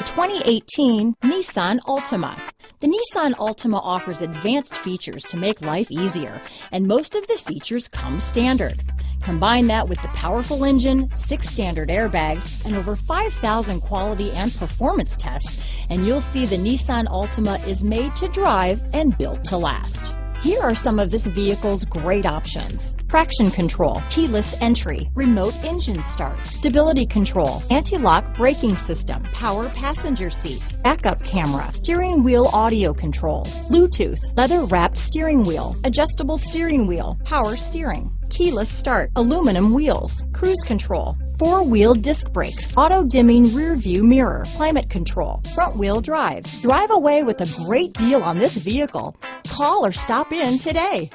The 2018 Nissan Altima. The Nissan Altima offers advanced features to make life easier, and most of the features come standard. Combine that with the powerful engine, 6 standard airbags, and over 5,000 quality and performance tests, and you'll see the Nissan Altima is made to drive and built to last. Here are some of this vehicle's great options: traction control, keyless entry, remote engine start, stability control, anti-lock braking system, power passenger seat, backup camera, steering wheel audio controls, Bluetooth, leather-wrapped steering wheel, adjustable steering wheel, power steering, keyless start, aluminum wheels, cruise control, 4-wheel disc brakes, auto-dimming rear-view mirror, climate control, front-wheel drive. Drive away with a great deal on this vehicle. Call or stop in today.